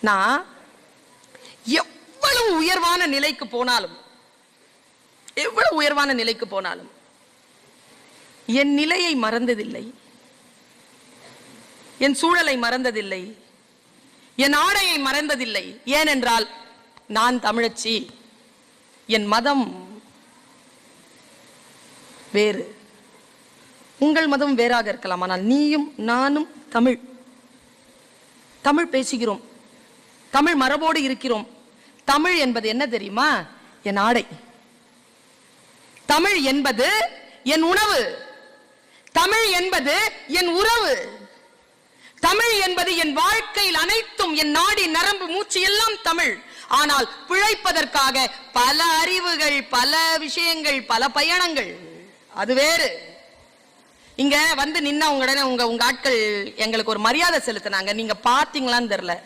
நான் எவ்வளவு உயர்வான நிலைக்கு போனாலும் என் நிலையை மறந்ததில்லை, என் சூழலை மறந்ததில்லை, என் ஆடையை மறந்ததில்லை. ஏனென்றால் நான் தமிழச்சி, என் மதம் வேறு, உங்கள் மதம் வேறாக இருக்கலாம், ஆனால் நீயும் நானும் தமிழ் பேசுகிறோம், தமிழ் மரபோடு இருக்கிறோம். தமிழ் என்பது என்ன தெரியுமா? என் ஆடை. தமிழ் என்பது என் உணவு. தமிழ் என்பது என் உறவு. தமிழ் என்பது என் வாழ்க்கையில் அனைத்தும், என் நாடி நரம்பு மூச்சு எல்லாம் தமிழ். ஆனால் பிழைப்பதற்காக பல அறிவுகள், பல விஷயங்கள், பல பயணங்கள், அது வேறு. இங்க வந்து நின்ன உங்க ஆட்கள் எங்களுக்கு ஒரு மரியாதை செலுத்தினாங்க. நீங்க பாத்தீங்களான்னு தெரியல.